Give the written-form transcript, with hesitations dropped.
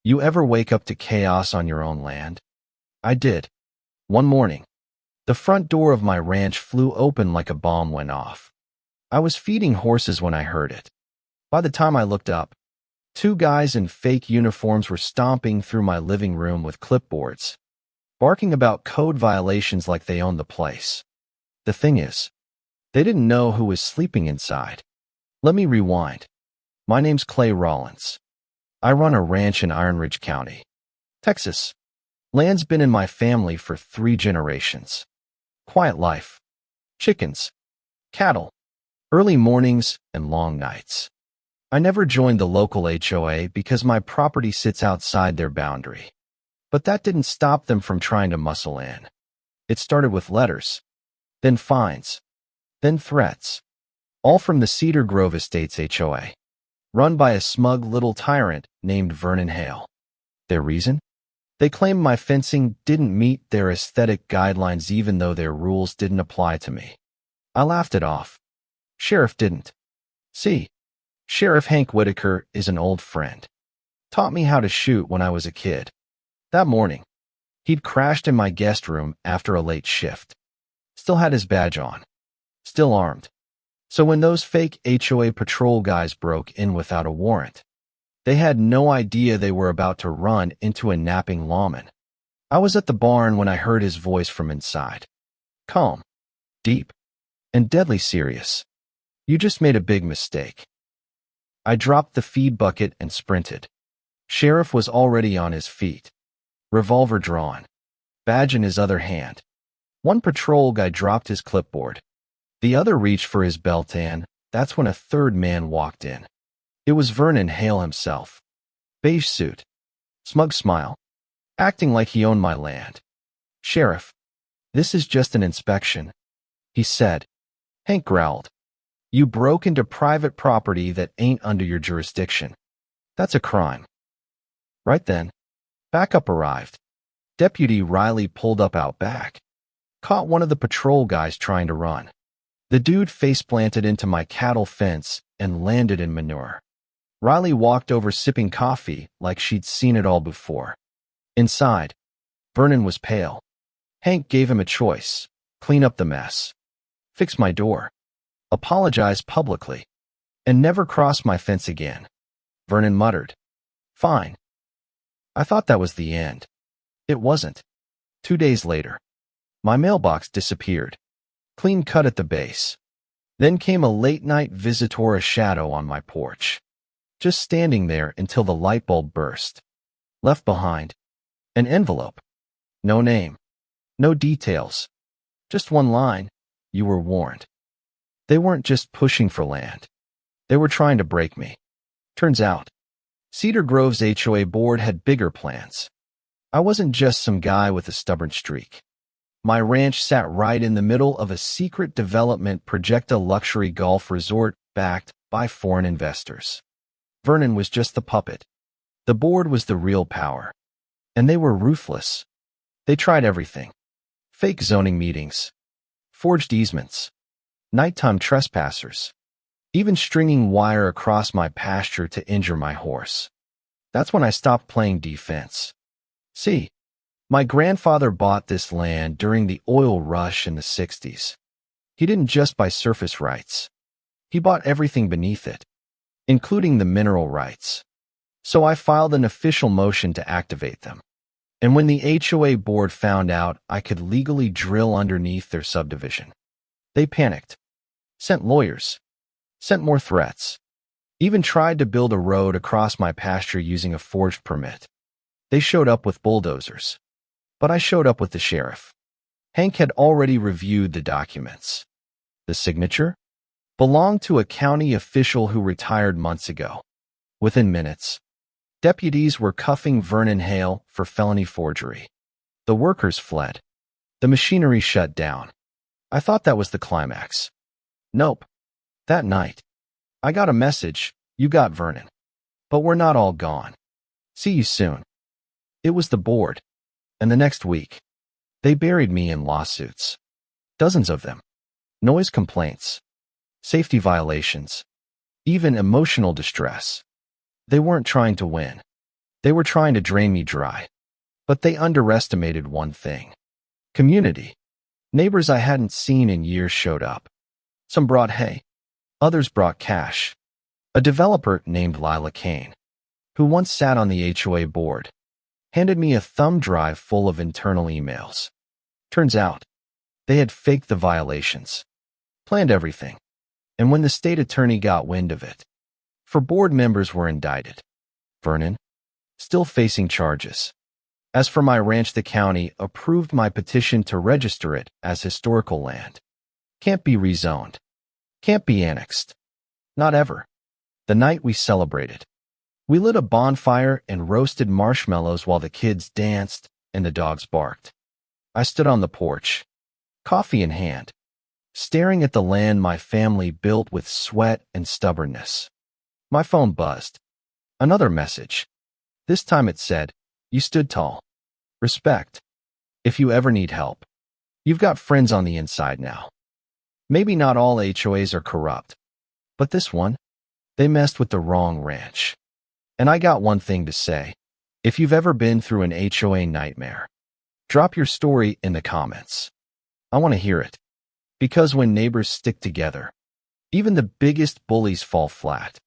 You ever wake up to chaos on your own land? I did. One morning, the front door of my ranch flew open like a bomb went off. I was feeding horses when I heard it. By the time I looked up, two guys in fake uniforms were stomping through my living room with clipboards, barking about code violations like they owned the place. The thing is, they didn't know who was sleeping inside. Let me rewind. My name's Clay Rollins. I run a ranch in Iron Ridge County, Texas. Land's been in my family for 3 generations. Quiet life. Chickens. Cattle. Early mornings and long nights. I never joined the local HOA because my property sits outside their boundary. But that didn't stop them from trying to muscle in. It started with letters, then fines, then threats. All from the Cedar Grove Estates HOA, run by a smug little tyrant named Vernon Hale. Their reason? They claimed my fencing didn't meet their aesthetic guidelines even though their rules didn't apply to me. I laughed it off. Sheriff didn't. See, Sheriff Hank Whitaker is an old friend. Taught me how to shoot when I was a kid. That morning, he'd crashed in my guest room after a late shift. Still had his badge on. Still armed. So when those fake HOA patrol guys broke in without a warrant, they had no idea they were about to run into a napping lawman. I was at the barn when I heard his voice from inside. Calm, deep, and deadly serious. You just made a big mistake. I dropped the feed bucket and sprinted. Sheriff was already on his feet, revolver drawn, badge in his other hand. One patrol guy dropped his clipboard. The other reached for his belt, and that's when a third man walked in. It was Vernon Hale himself. Beige suit, smug smile, acting like he owned my land. Sheriff, this is just an inspection, he said. Hank growled. You broke into private property that ain't under your jurisdiction. That's a crime. Right then, backup arrived. Deputy Riley pulled up out back, caught one of the patrol guys trying to run. The dude face-planted into my cattle fence and landed in manure. Riley walked over sipping coffee like she'd seen it all before. Inside, Vernon was pale. Hank gave him a choice: clean up the mess, fix my door, apologize publicly, and never cross my fence again. Vernon muttered, Fine. I thought that was the end. It wasn't. 2 days later, my mailbox disappeared, clean cut at the base. Then came a late-night visitor, a shadow on my porch, just standing there until the light bulb burst. Left behind, an envelope. No name, no details, just one line: you were warned. They weren't just pushing for land. They were trying to break me. Turns out, Cedar Grove's HOA board had bigger plans. I wasn't just some guy with a stubborn streak. My ranch sat right in the middle of a secret development project, a luxury golf resort backed by foreign investors. Vernon was just the puppet. The board was the real power. And they were ruthless. They tried everything. Fake zoning meetings, forged easements, nighttime trespassers, even stringing wire across my pasture to injure my horse. That's when I stopped playing defense. See, my grandfather bought this land during the oil rush in the 60s. He didn't just buy surface rights. He bought everything beneath it, including the mineral rights. So I filed an official motion to activate them. And when the HOA board found out I could legally drill underneath their subdivision, they panicked, sent lawyers, sent more threats, even tried to build a road across my pasture using a forged permit. They showed up with bulldozers, but I showed up with the sheriff. Hank had already reviewed the documents. The signature belonged to a county official who retired months ago. Within minutes, deputies were cuffing Vernon Hale for felony forgery. The workers fled. The machinery shut down. I thought that was the climax. Nope. That night, I got a message: you got Vernon. But we're not all gone. See you soon. It was the board. And the next week, they buried me in lawsuits. Dozens of them. Noise complaints, safety violations, even emotional distress. They weren't trying to win. They were trying to drain me dry, but they underestimated one thing. Community. Neighbors I hadn't seen in years showed up. Some brought hay. Others brought cash. A developer named Lila Kane, who once sat on the HOA board, handed me a thumb drive full of internal emails. Turns out, they had faked the violations, planned everything, and when the state attorney got wind of it, 4 board members were indicted. Vernon, still facing charges. As for my ranch, the county approved my petition to register it as historical land. Can't be rezoned. Can't be annexed. Not ever. The night we celebrated, we lit a bonfire and roasted marshmallows while the kids danced and the dogs barked. I stood on the porch, coffee in hand, staring at the land my family built with sweat and stubbornness. My phone buzzed. Another message. This time it said, "You stood tall. Respect. If you ever need help, you've got friends on the inside now." Maybe not all HOAs are corrupt, but this one, they messed with the wrong ranch. And I got one thing to say. If you've ever been through an HOA nightmare, drop your story in the comments. I want to hear it. Because when neighbors stick together, even the biggest bullies fall flat.